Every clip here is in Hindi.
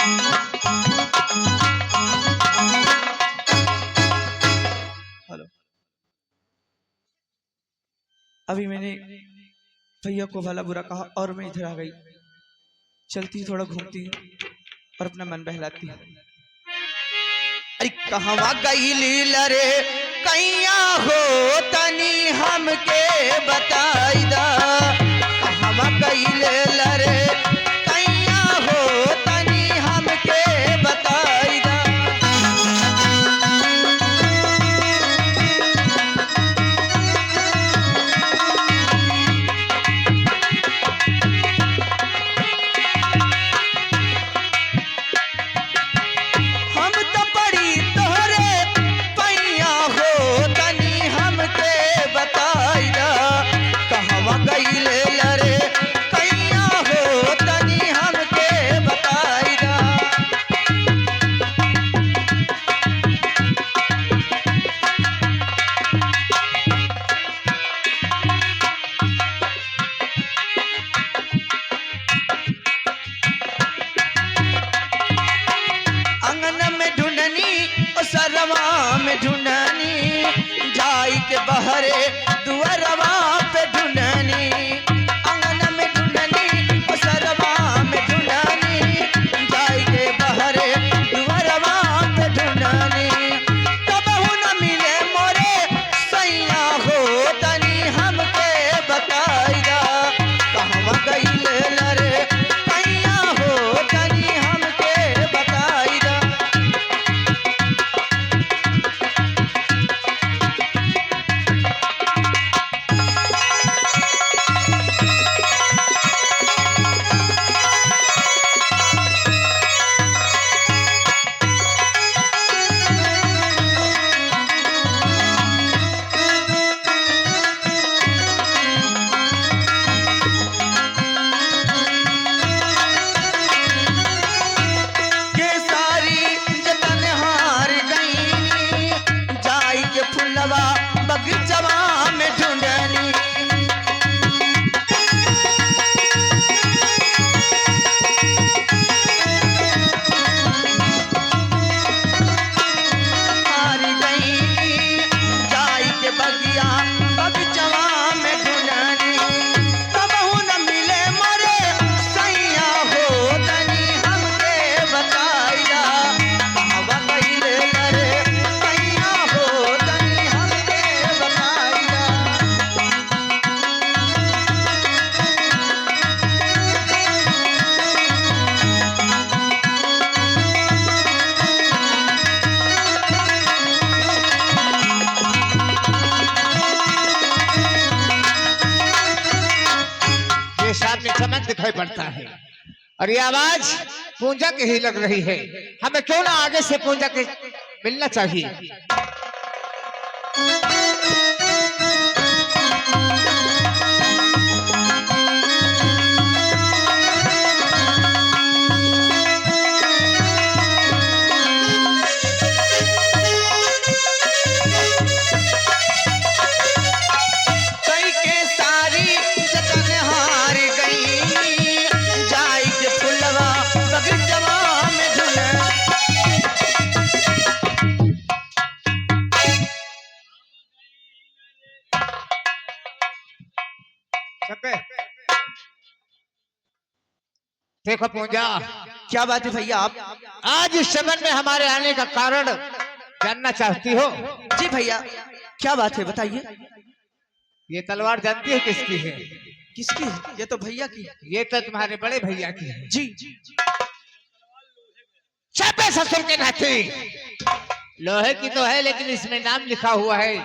हेलो। अभी मैंने भैया को भला बुरा कहा और मैं इधर आ गई। चलती थोड़ा घूमती और अपना मन बहलाती। अरे कहवा गई रे कैया हो तनी हमके बताई दा। कहवा गई रे कैया हो तनी हमके बताई दा। हम तो पड़ी तोहरे पैया हो तनी हमके बताई दा। कहवा गई रे कैया हो तनी हमके बताई दा। आंगन में ढूंढनी और सरवा में ढूंढनी जाई के बहरे दुअरवा पे ढूंढनी। आंगन में ढूंढनी और सरवा में ढूंढनी जाई के बहरे दुअरवा पे ढूंढनी। कबहू न मिले मोरे सैया हो तनी हमके बताई दा। कहवा गई रे कैया हो तनी हमके बताई दा। के सारी जतन हार गईनी जाई के फुलवा बगीचवा में ढूंढनी। हार गईनी जाई के बगिया बगीचवा में ढूंढनी। कबहू न मिले मोरे सैया हो तनी हमके बताई दा। कहवा गई रे कैया हो तनी हमके बताई दा। ये सामने चमक दिखाई पड़ता है और ये आवाज पूंजा की ही लग रही है। हमें क्यों ना आगे से पूंजा के मिलना चाहिए। कई के सारी जतन हार गईनी जाई के फुलवा बगीचवा में ढूंढनी। चप्पे देखो पूंजा, क्या बात है भैया आप? आज इस शवन में हमारे आने का कारण जानना चाहती हो? जी भैया क्या बात है बताइए। ये तलवार जानती हो किसकी है? किसकी है? ये तो भैया की है। ये तो तुम्हारे बड़े भैया की है। जी चप्पे ससुर के नाते लोहे की तो है लेकिन इसमें नाम लिखा हुआ है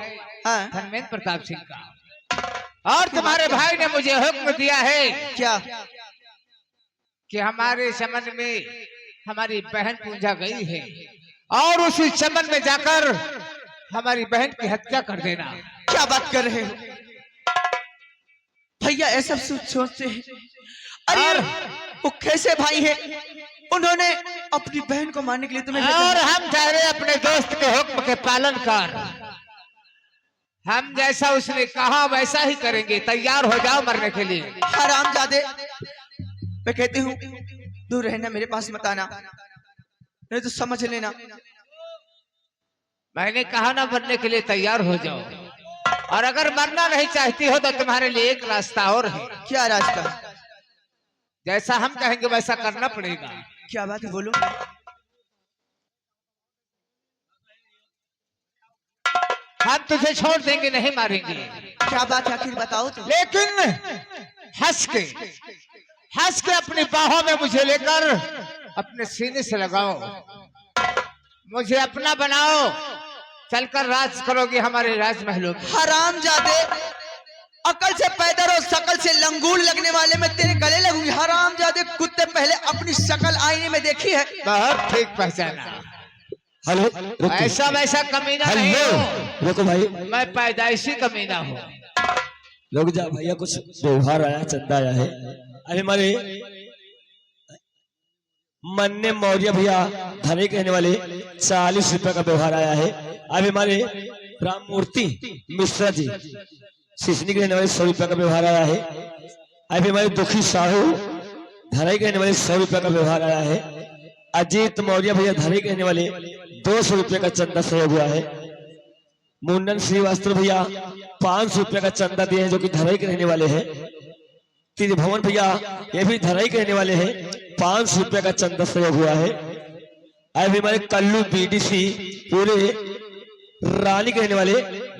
हाँ। धर्मेंद्र प्रताप सिंह का। और तुम्हारे भाई ने मुझे हुक्म दिया है क्या? कि हमारे चमन में हमारी बहन पूंजा गई है और उसी चमन में जाकर हमारी बहन की हत्या कर देना। क्या बात कर रहे हो भैया? ऐसा सोचते हैं? अरे वो कैसे भाई है? उन्होंने अपनी बहन को मारने के लिए तुम्हें और हम चाह रहे अपने दोस्त के हुक्म के पालन कर। हम जैसा उसने कहा वैसा ही करेंगे। तैयार हो जाओ मरने के लिए। हरामजादे, मैं कहती हूँ दूर रहना, मेरे पास मत आना। नहीं तो समझ लेना। मैंने कहा ना मरने के लिए तैयार हो जाओ, और अगर मरना नहीं चाहती हो तो तुम्हारे लिए एक रास्ता और है। क्या रास्ता? जैसा हम कहेंगे वैसा करना पड़ेगा। क्या बात है, बोलो। हम तुझे छोड़ देंगे, नहीं मारेंगे। क्या बात है, आखिर बताओ तो। लेकिन हंस के अपनी बाहों में मुझे लेकर अपने सीने से लगाओ, मुझे अपना बनाओ, चलकर राज करोगे हमारे राजमहलों में। हरामजादे, अकल से पैदा और शकल से लंगूर लगने वाले में तेरे गले लगूंगी। हरामजादे कुत्ते, पहले अपनी शक्ल आईने में देखी है? बहुत ठीक पहचाना। हेलो, ऐसा वैसा कमीना नहीं हूँ, रुको भाई, मैं पैदाइशी कमीना हूँ। रुक जा भैया, कुछ व्यवहार आया, चंदा आया है। अरे हमारे मन्ने मौर्य भैया धनी कहने वाले 40 रुपए का व्यवहार आया है। अभी हमारे राममूर्ति मिश्रा जी सिसनी कहने वाले 100 रुपए का व्यवहार आया है। अभी हमारे दुखी साहू धनी कहने वाले 100 रुपए का व्यवहार आया है। अजीत मौर्य भैया धनी कहने वाले 200 रुपए का चंदा सहयोग हुआ है। मुंडन श्रीवास्तव भैया 500 रुपए का चंदा दिए हैं, जो कि धराई के रहने वाले हैं। त्रिभुवन भैया ये भी धराई के रहने वाले हैं, 500 रुपए का चंदा सहयोग हुआ है। अभी हमारे कल्लू बीडीसी पूरे रानी कहने वाले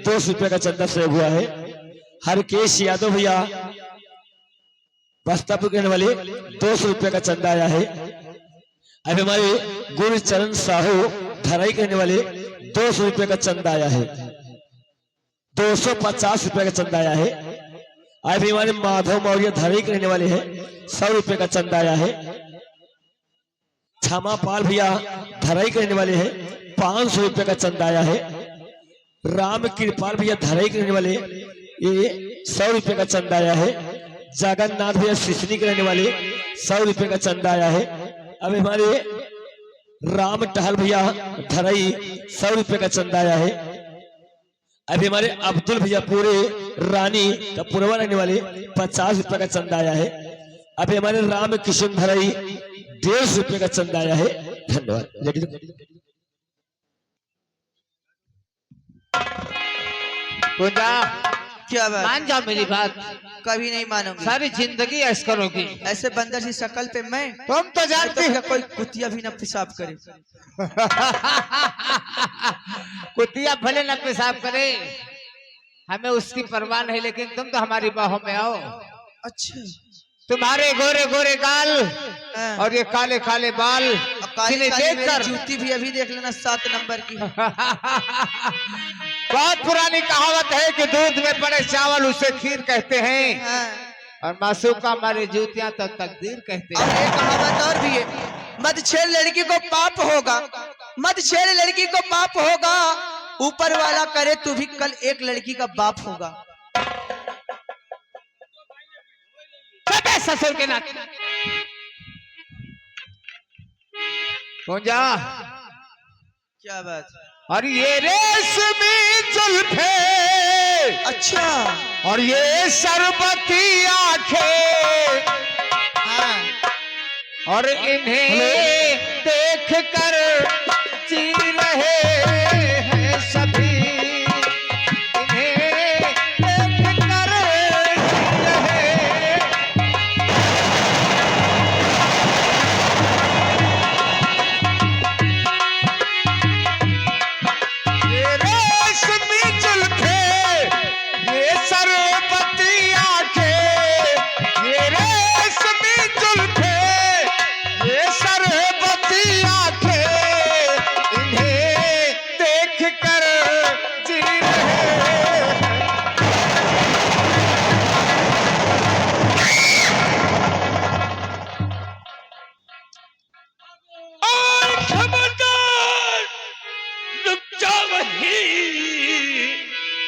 200 रुपए का चंदा सहयोग हुआ है। हरकेश यादव भैया बस्तापुर कहने वाले 200 रुपए का चंदा आया है। अभी हमारे गुरुचरण साहू धराई कहने वाले 200 रुपए का चंदा आया है। 250 रुपए का चंदा आया है। अभी हमारे माधव मौर्य धराई कहने वाले हैं, 100 रुपए का चंदा आया है। क्षमापाल भैया धराई कहने वाले हैं, 500 रुपए का चंदा आया है। राम कृपाल भैया धराई कहने वाले ये 100 रुपए का चंदा आया है। जगन्नाथ भैया सिसनी कहने वाले 100 रुपए का चंदा आया है। अब हमारे राम टहल भैया धराई 100 रुपए का चंदा आया है। अभी हमारे अब्दुल भैया पूरे रानी का पुरवा रहने वाले 50 रुपए का चंदा आया है। अभी हमारे राम किशन धराई 150 रुपए का चंदा आया है। धन्यवाद। क्या बात? मान जाओ मेरी बात, कभी नहीं मानूंगी। सारी जिंदगी ऐश करोगी। ऐसे बंदर सी शक्ल पे मैं तुम तो जानती हो कोई कुतिया भी ना पेशाब करे। कुतिया भले न पेशाब करे, हमें उसकी परवाह नहीं, लेकिन तुम तो हमारी बाहों में आओ। अच्छा, तुम्हारे गोरे गोरे गाल हाँ। और ये काले काले बाल, काली इन्हें काली देखकर मेरी जूती भी अभी देख लेना 7 नंबर की। बहुत पुरानी कहावत है कि दूध में पड़े चावल उसे खीर कहते हैं, हाँ। और मासूका हमारी जूतियां तो तकदीर कहते और हैं। एक कहावत और भी है, मत छेड़ लड़की को पाप होगा, मत छेड़ लड़की को पाप होगा, ऊपर वाला करे तू भी कल एक लड़की का बाप होगा। ससुर के नाते पूंजा, क्या बात? और ये रेशमी जुल्फे, अच्छा, और ये शरबती आंखें, हाँ। और इन्हें देख कर जी रहे हैं सभी, इन्हें देख कर जी रहे। ये रेशमी जुल्फे, ये शरबती आंखें, ये रेशमी जुल्फे, ये शरबती आंखें, इन्हें देख कर जी रहे। खबरदार, रुक जा वही,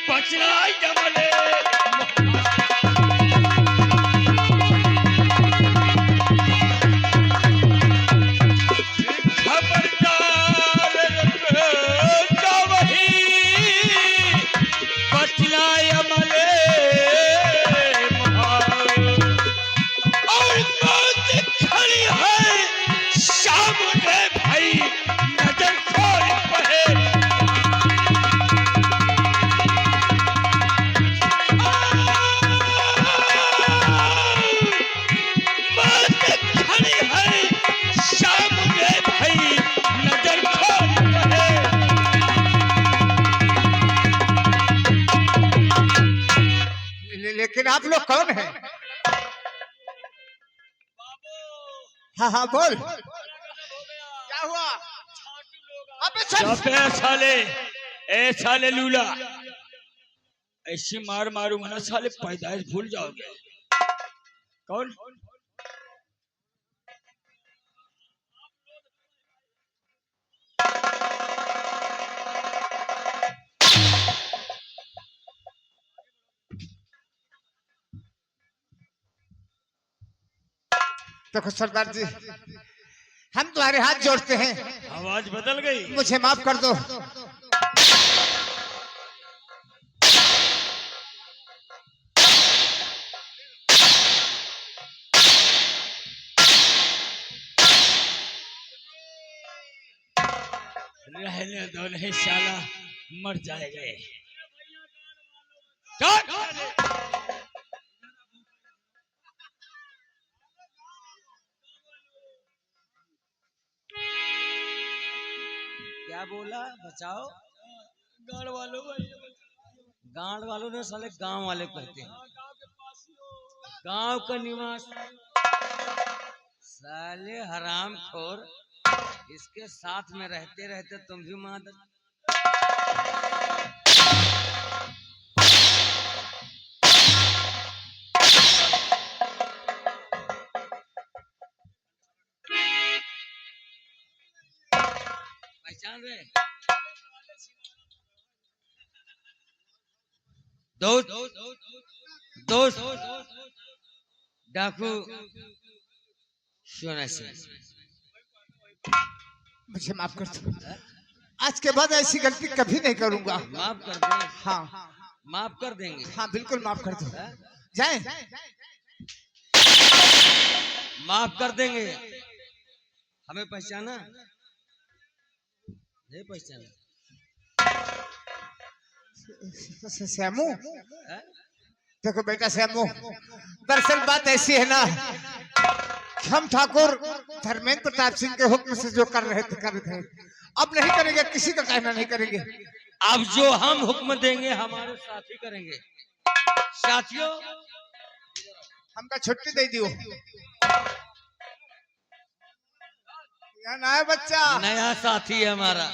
बचना जमले। खबरदार, रुक जा वही, बचना जमले। और मौत खड़ी है सामने भाई, लोग कौन हैं? हाँ हाँ बोल, क्या हुआ? अबे चल। साले, ए साले लूला, ऐसे मार मारूंगा ना साले, पैदाइश भूल जाओगे। कौन? देखो सरदार जी, हम तुम्हारे हाथ जोड़ते हैं, आवाज बदल गई। मुझे माफ कर दो। रहने दो, नहीं साला मर जाएगा। क्या बोला? बचाओ। गांड वालों ने साले गांव वाले कहते हैं, गांव का निवास। साले हराम खोर, इसके साथ में रहते रहते तुम भी मादर। पहचान रहे? दोस्त दोस्त डाकू सोना सिंह। मुझे माफ कर दो, आज के बाद ऐसी गलती कभी नहीं करूंगा। माफ कर देंगे। हाँ माफ कर देंगे। हाँ बिल्कुल माफ कर दो। जाए। माफ कर देंगे। हमें पहचाना? नहीं पहचाना? श्यामू, देखो बेटा श्यामू, दरअसल बात ऐसी है ना, हम ठाकुर धर्मेंद्र प्रताप सिंह के हुक्म से जो कर रहे थे, अब नहीं करेंगे, किसी का कहना नहीं करेंगे। अब जो हम हुक्म देंगे हमारे साथी करेंगे। साथियों, हमका छुट्टी दे दियो। यहाँ ना है बच्चा, नया साथी है हमारा।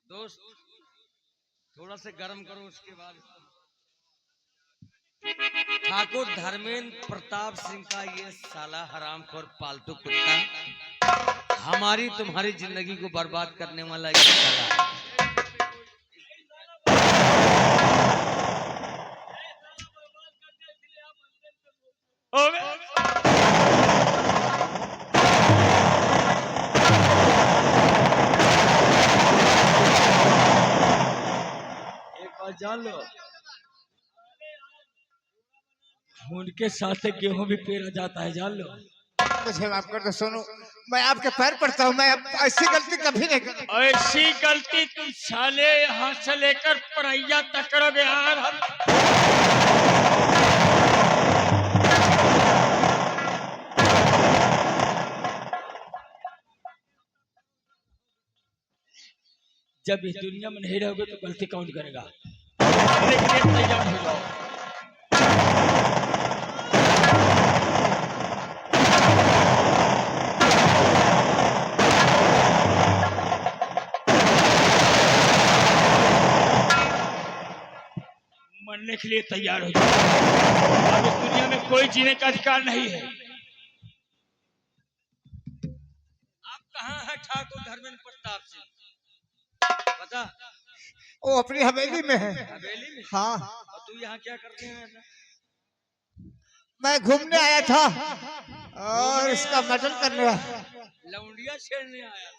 दोस्त थोड़ा से गर्म करो, उसके बाद ठाकुर धर्मेंद्र प्रताप सिंह का ये साला हरामखोर पालतू कुत्ता हमारी तुम्हारी जिंदगी को बर्बाद करने वाला ये साला। हो गया। जान लो, उनके साथ गेहूं भी पेरा जाता है, जान लो। मुझे माफ कर दो सोनू, मैं आपके पैर पड़ता हूँ, मैं अब ऐसी गलती कभी नहीं करूंगा। ऐसी गलती तुम साले यहाँ से लेकर परैया तक करोगे यार। हम जब इस दुनिया में नहीं रहोगे तो गलती कौन करेगा? लेकिन तैयार हो जाओ। मरने के लिए तैयार हो जाओ। अब इस दुनिया में कोई जीने का अधिकार नहीं है। आप कहाँ है ठाकुर धर्मेंद्र प्रताप सिंह? बता। वो अपनी हवेली में है। हवेली में? हाँ। और तू यहाँ क्या करते हैं? मैं घूमने आया था और इसका मटन करने आया। लौंडिया छेड़ने आया।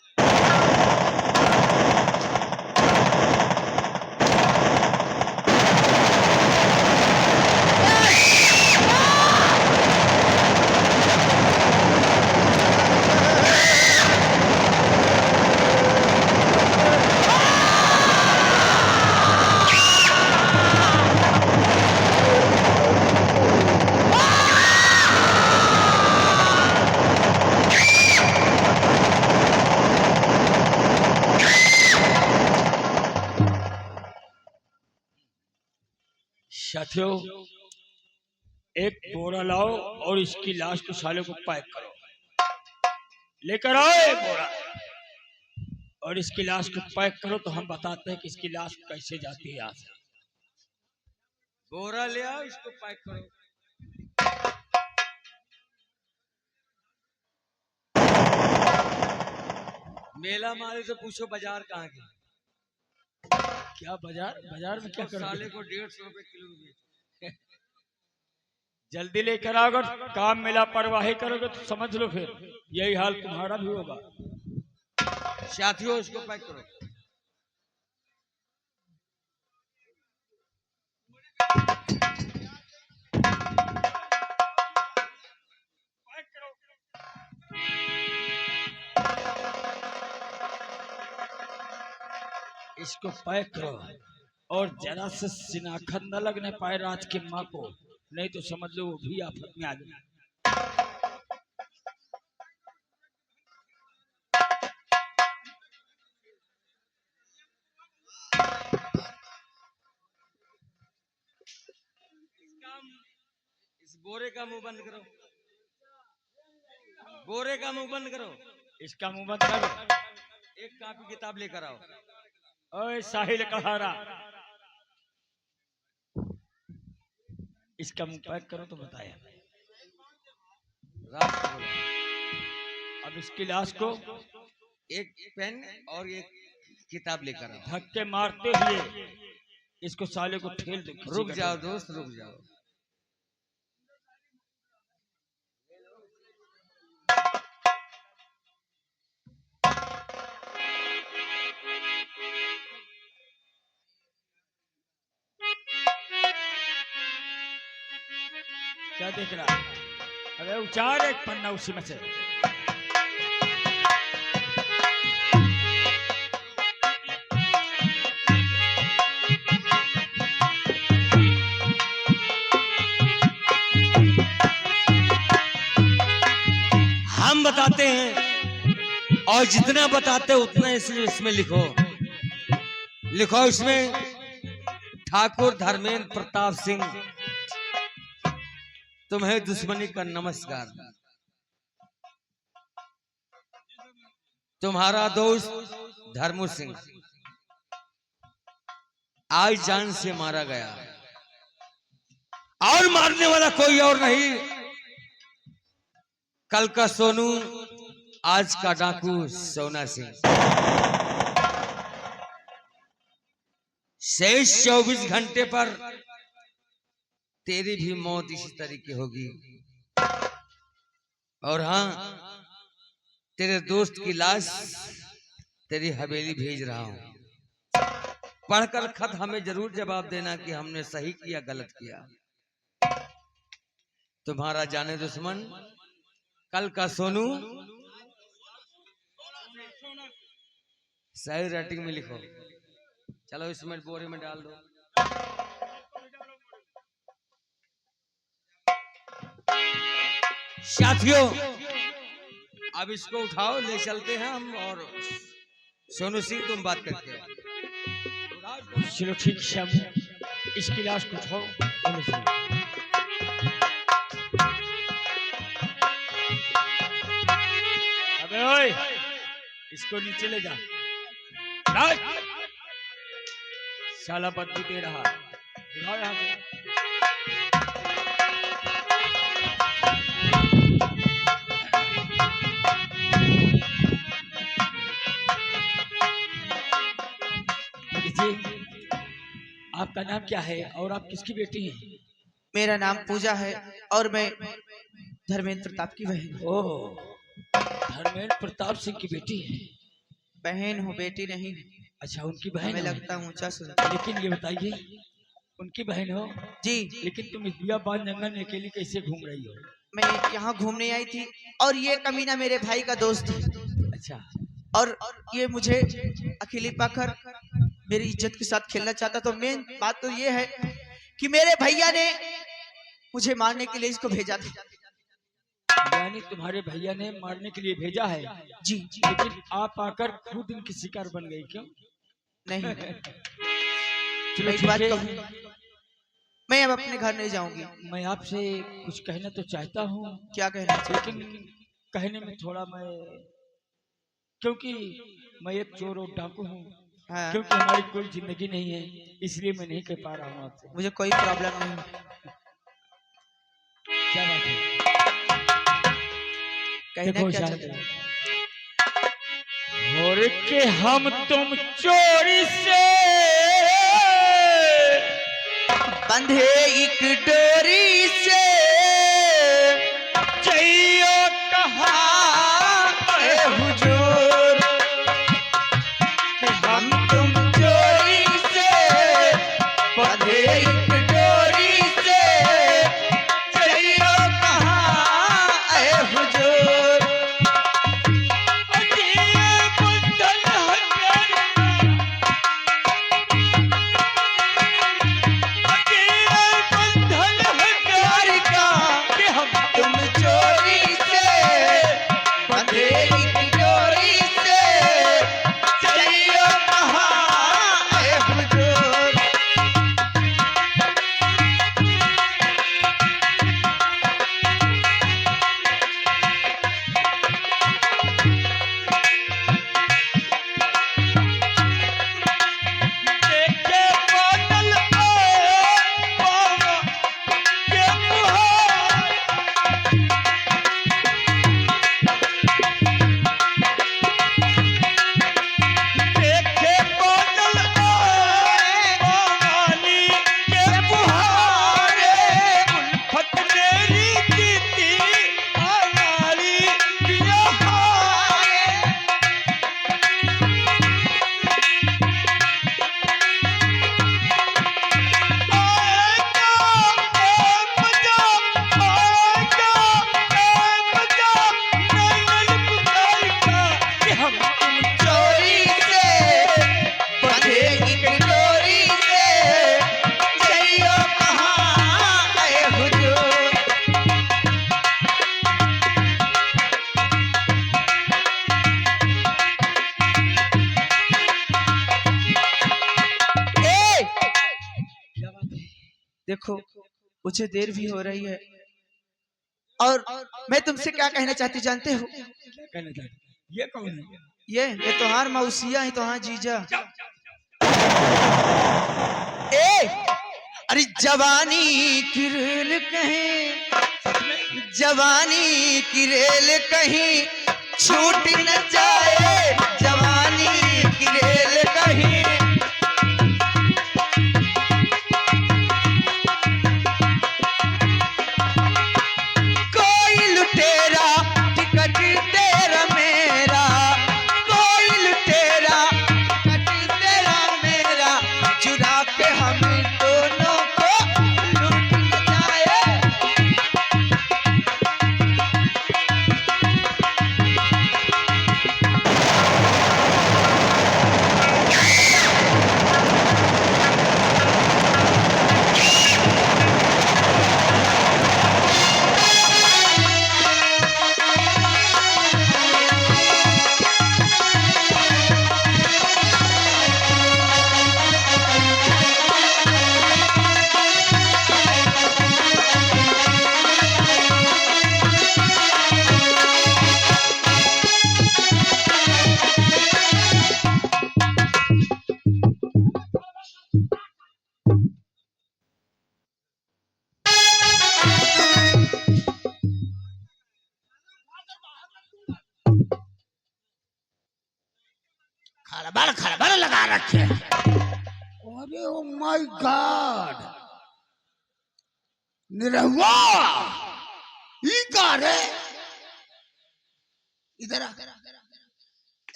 साथियों, एक बोरा लाओ और इसकी लाश को साले को पैक करो। लेकर आओ एक बोरा और इसकी लाश को पैक करो, तो हम बताते हैं कि इसकी लाश कैसे जाती है यहाँ से। बोरा ले आओ, इसको पैक करो। मेला माले से पूछो बाजार कहाँ की। क्या बाजार? बाजार में क्या तो करोगे? साले को 150 रुपए किलो में बेचो। जल्दी लेकर आओ, अगर काम में लापरवाही करोगे तो समझ लो फिर यही हाल तुम्हारा भी होगा। साथियों, इसको पैक करो। इसको पैक करो और जरा से सिनाखत न लगने पाए राज की माँ को, नहीं तो समझ लो वो भी आफत में आ गई। इस बोरे का मुंह बंद करो। बोरे का मुंह बंद करो। इसका मुंह बंद करो। एक कॉपी किताब लेकर आओ। ओए साहिल कहारा, इसका मुंह पैक करो तो बताया। राज को बोलो। अब इसकी लाश को एक पेन और एक किताब लेकर आओ। धक्के मारते हुए इसको साले को ठेल दो। किसी रुक का जाओ दोस्त, रुक जाओ। क्या देख रहा है? अरे उचार एक पन्ना उसी में से। हम बताते हैं और जितना बताते उतना इसमें लिखो। लिखो इसमें ठाकुर धर्मेंद्र प्रताप सिंह, तुम्हें दुश्मनी का नमस्कार। तुम्हारा दोस्त धर्मू सिंह आज जान से मारा गया और मारने वाला कोई और नहीं, कल का सोनू, आज का डाकू सोना सिंह। शेष 24 घंटे पर तेरी भी मौत इसी तरीके होगी। और हाँ, तेरे दोस्त की लाश तेरी हवेली भेज रहा हूं। पढ़कर खत हमें जरूर जवाब देना कि हमने सही किया गलत किया। तुम्हारा जाने दुश्मन कल का सोनू। सही राइटिंग में लिखो। चलो इसमें बोरे में डाल दो। साथियों, अब इसको उठाओ, ले चलते हैं हम। और सोनू सिंह तुम बात करके आओ। चलो ठीक है, इसकी लाश को उठाओ और ले चलो। अबे ओए, इसको नीचे ले जा। साला बदबू दे रहा। उठाओ यहाँ से। आपका नाम क्या है और आप किसकी बेटी हैं? मेरा नाम पूजा है और मैं धर्मेंद्र प्रताप की बहन हूँ। ओह, धर्मेंद्र प्रताप सिंह की बेटी है। बहन हूँ, बेटी नहीं। अच्छा, उनकी बहन हमें हो। लगता है ऊंचा सुनता। लेकिन ये बताइए, उनकी बहन हो जी, लेकिन तुम इस बियाबान जंगल में अकेली कैसे घूम रही हो? मैं यहाँ घूमने आई थी और ये कमीना मेरे भाई का दोस्त है। अच्छा, और ये मुझे अकेले पाकर मेरी इज्जत के साथ खेलना चाहता। तो मेन बात तो ये है कि मेरे भैया ने मुझे मारने के लिए इसको भेजा था। यानी तुम्हारे भैया ने मारने के लिए भेजा है? जी, लेकिन आप आकर खुद इनकी शिकार बन गई, क्यों? नहीं। चलो मैं एक ठीक बात है, कहूं, मैं अब अपने घर नहीं जाऊंगी। मैं आपसे कुछ कहना तो चाहता हूँ, क्या कहना चाहती लेकिन कहने में थोड़ा मैं, क्योंकि मैं एक चोर और डाकू हूँ, हाँ, क्योंकि हमारी कोई जिंदगी नहीं है, इसलिए मैं नहीं कह पा रहा हूँ आपसे। मुझे कोई प्रॉब्लम नहीं। क्या बात है? कहना देखो क्या शायद, चाहते हैं? और के हम तुम चोरी से बंधे एक डोरी से जइयो कहाँ ए हुजूर, कि हम तुम चोरी से बंधे एक डोरी से चलियो कहाँ ए हुजूर। प्यार का कि हम तुम चोरी से बंधे एक डोरी से चलियो कहाँ ए हुजूर। देखे बादल बाबा के मुहार, देखे बादल बावाली के मुहारे, उल्फत मेरी जीती हमारी पिया हारे। चोरी से बंधे एक डोरी से चलियो कहाँ ए हुजूर। ए, देखो मुझे देर भी हो रही है और मैं तुमसे क्या कहना चाहती जानते हो? ये कौन है? ये तोहार मौसिया है, तोहार जीजा। ए, अरे जवानी की रेल कहीं, जवानी की रेल कहीं छूट न जाए, जवानी की रेल कहीं। कोई लुटेरा टिकट तेरा मेरा, कोई लुटेरा टिकट तेरा मेरा, चुरा के हम दोनों को लूट न जाए। खड़बड़ खड़बड़ लगा रखे हैं। अरे ओ माय गॉड, निरहुआ ई का रे, इधर आ,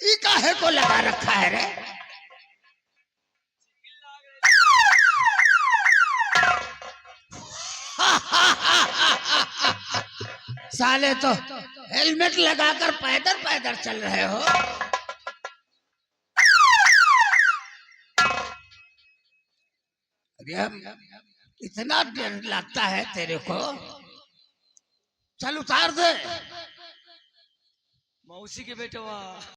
ई काहे को लगा रखा है रे? साले तो हेलमेट लगाकर पैदल पैदल चल रहे हो। अरे इतना डर लगता है तेरे को? चल उतार दे। मौसी के बेटवा।